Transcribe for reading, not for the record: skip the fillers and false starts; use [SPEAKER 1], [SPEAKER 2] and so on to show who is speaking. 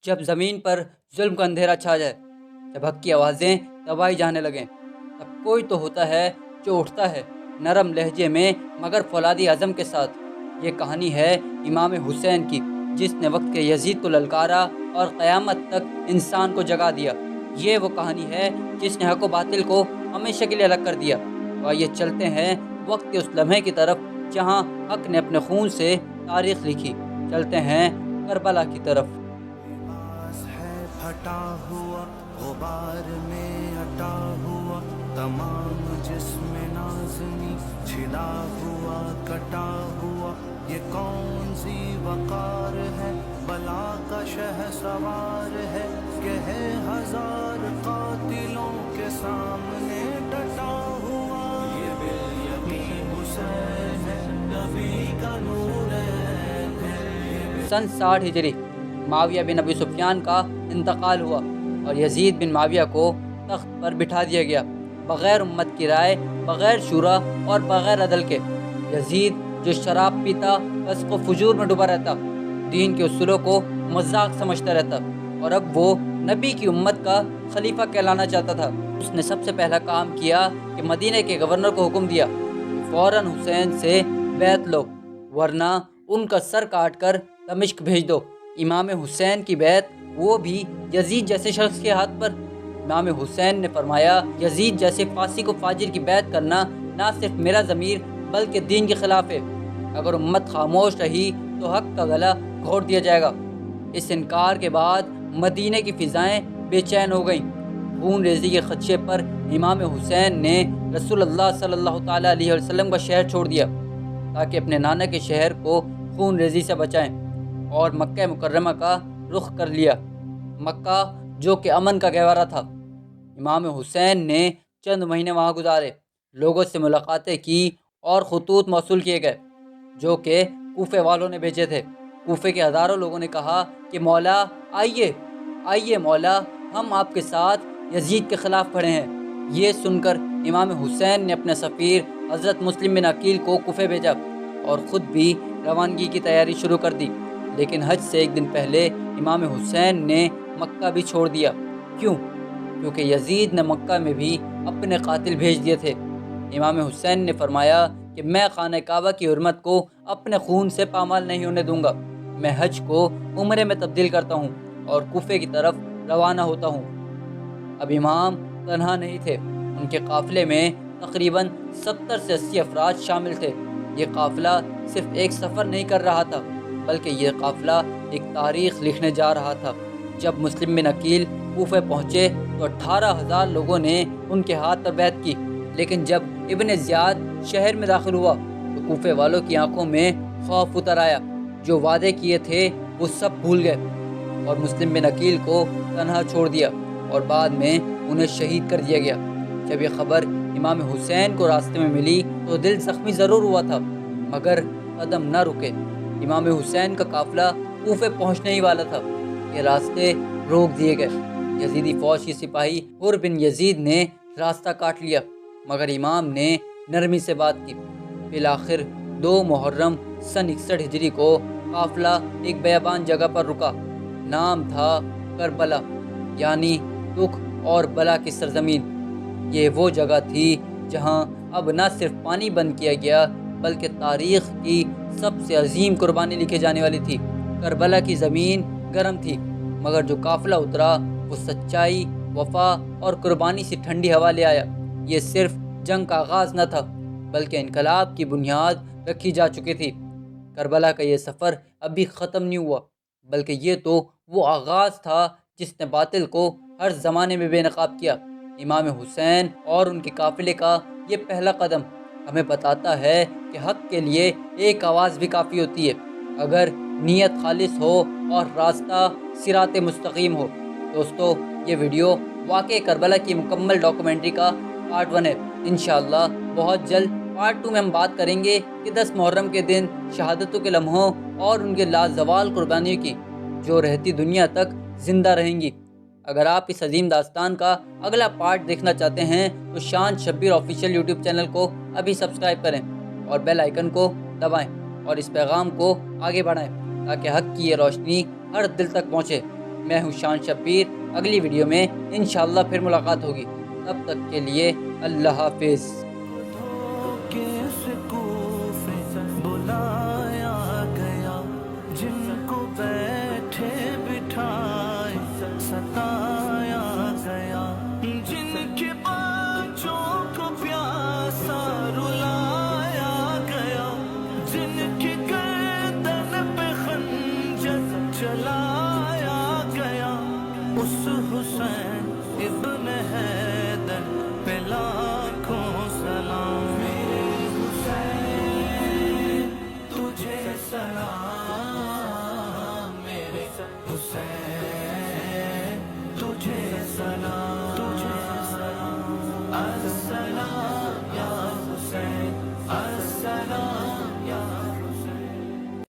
[SPEAKER 1] جب زمین پر ظلم کا اندھیرا چھا جائے، جب حق کی آوازیں دبائی جانے لگیں، تب کوئی تو ہوتا ہے جو اٹھتا ہے نرم لہجے میں مگر فولادی عزم کے ساتھ۔ یہ کہانی ہے امام حسین کی، جس نے وقت کے یزید کو للکارا اور قیامت تک انسان کو جگا دیا۔ یہ وہ کہانی ہے جس نے حق و باطل کو ہمیشہ کے لیے الگ کر دیا۔ تو آئیے چلتے ہیں وقت کے اس لمحے کی طرف جہاں حق نے اپنے خون سے تاریخ لکھی۔ چلتے ہیں کربلا کی طرف۔
[SPEAKER 2] لباس ہے پھٹا ہوا، غبار میں اٹا ہوا، تمام جسم نازنی چھلا ہوا کٹا ہوا۔ یہ کون سی وقار ہے، بلا کا شہ سوار ہے، کہ ہے ہزار قاتلوں کے سامنے ڈٹا ہوا۔ یہ بالیقین حسین ہے، نبی کا نور ہے۔
[SPEAKER 1] سن 60 ہجری معاویہ بن ابی سفیان کا انتقال ہوا اور یزید بن معاویہ کو تخت پر بٹھا دیا گیا، بغیر امت کی رائے، بغیر شورا اور بغیر عدل کے۔ یزید جو شراب پیتا، فسق و فجور میں ڈوبا رہتا، دین کے اصولوں کو مذاق سمجھتا رہتا، اور اب وہ نبی کی امت کا خلیفہ کہلانا چاہتا تھا۔ اس نے سب سے پہلا کام کیا کہ مدینہ کے گورنر کو حکم دیا کہ فوراً حسین سے بیعت لو، ورنہ ان کا سر کاٹ کر دمشق بھیج دو۔ امام حسین کی بیعت، وہ بھی یزید جیسے شخص کے ہاتھ پر۔ امام حسین نے فرمایا، یزید جیسے فاسق و فاجر کی بیعت کرنا نہ صرف میرا ضمیر بلکہ دین کے خلاف ہے۔ اگر امت خاموش رہی تو حق کا گلا گھونٹ دیا جائے گا۔ اس انکار کے بعد مدینہ کی فضائیں بے چین ہو گئیں۔ خون ریزی کے خدشے پر امام حسین نے رسول اللہ صلی اللہ تعالیٰ علیہ وسلم کا شہر چھوڑ دیا تاکہ اپنے نانا کے شہر کو خون ریزی سے بچائیں، اور مکہ مکرمہ کا رخ کر لیا، مکہ جو کہ امن کا گہوارہ تھا۔ امام حسین نے چند مہینے وہاں گزارے، لوگوں سے ملاقاتیں کی اور خطوط موصول کیے گئے جو کہ کوفے والوں نے بھیجے تھے۔ کوفے کے ہزاروں لوگوں نے کہا کہ مولا آئیے آئیے، مولا ہم آپ کے ساتھ یزید کے خلاف کھڑے ہیں۔ یہ سن کر امام حسین نے اپنے سفیر حضرت مسلم بن عقیل کو کوفے بھیجا اور خود بھی روانگی کی تیاری شروع کر دی۔ لیکن حج سے ایک دن پہلے امام حسین نے مکہ بھی چھوڑ دیا۔ کیوں؟ کیونکہ یزید نے مکہ میں بھی اپنے قاتل بھیج دیے تھے۔ امام حسین نے فرمایا کہ میں خانہ کعبہ کی حرمت کو اپنے خون سے پامال نہیں ہونے دوں گا۔ میں حج کو عمرے میں تبدیل کرتا ہوں اور کوفے کی طرف روانہ ہوتا ہوں۔ اب امام تنہا نہیں تھے، ان کے قافلے میں تقریباً 70 سے 80 افراد شامل تھے۔ یہ قافلہ صرف ایک سفر نہیں کر رہا تھا، بلکہ یہ قافلہ ایک تاریخ لکھنے جا رہا تھا۔ جب مسلم بن عقیل کوفے پہنچے تو 18,000 لوگوں نے ان کے ہاتھ پر بیعت کی، لیکن جب ابن زیاد شہر میں داخل ہوا تو کوفے والوں کی آنکھوں میں خوف اتر آیا۔ جو وعدے کیے تھے وہ سب بھول گئے اور مسلم بن عقیل کو تنہا چھوڑ دیا، اور بعد میں انہیں شہید کر دیا گیا۔ جب یہ خبر امام حسین کو راستے میں ملی تو دل زخمی ضرور ہوا تھا، مگر قدم نہ رکے۔ امام حسین کا قافلہ کوفے پہنچنے ہی والا تھا کہ راستے روک دیے گئے۔ یزیدی فوج کی سپاہی حر بن یزید نے راستہ کاٹ لیا، مگر امام نے نرمی سے بات کی۔ بالآخر 2 محرم سن 61 ہجری کو قافلہ ایک بیابان جگہ پر رکا۔ نام تھا کربلا، یعنی دکھ اور بلا کی سرزمین۔ یہ وہ جگہ تھی جہاں اب نہ صرف پانی بند کیا گیا بلکہ تاریخ کی سب سے عظیم قربانی لکھی جانے والی تھی۔ کربلا کی زمین گرم تھی، مگر جو قافلہ اترا وہ سچائی، وفا اور قربانی سی ٹھنڈی ہوا لے آیا۔ یہ صرف جنگ کا آغاز نہ تھا بلکہ انقلاب کی بنیاد رکھی جا چکی تھی۔ کربلا کا یہ سفر ابھی ختم نہیں ہوا، بلکہ یہ تو وہ آغاز تھا جس نے باطل کو ہر زمانے میں بے نقاب کیا۔ امام حسین اور ان کے قافلے کا یہ پہلا قدم ہمیں بتاتا ہے کہ حق کے لیے ایک آواز بھی کافی ہوتی ہے، اگر نیت خالص ہو اور راستہ صراط مستقیم ہو۔ دوستو، یہ ویڈیو واقعہ کربلا کی مکمل ڈاکومنٹری کا پارٹ 1 ہے۔ انشاءاللہ بہت جلد پارٹ 2 میں ہم بات کریں گے کہ 10 محرم کے دن شہادتوں کے لمحوں اور ان کے لازوال قربانیوں کی، جو رہتی دنیا تک زندہ رہیں گی۔ اگر آپ اس عظیم داستان کا اگلا پارٹ دیکھنا چاہتے ہیں تو شان شبیر آفیشیل یوٹیوب چینل کو ابھی سبسکرائب کریں اور بیل آئیکن کو دبائیں اور اس پیغام کو آگے بڑھائیں تاکہ حق کی یہ روشنی ہر دل تک پہنچے۔ میں ہوں شان شبیر۔ اگلی ویڈیو میں انشاءاللہ پھر ملاقات ہوگی، تب تک کے لیے اللہ حافظ۔
[SPEAKER 2] بلایا گیا جن کو بیٹھے بٹھائے ستایا گیا، جن کے بچوں کو پیاسا رلایا گیا، جن کی گردن پہ خنجر چلایا گیا، اس حسین ابن حیدر پہ لایا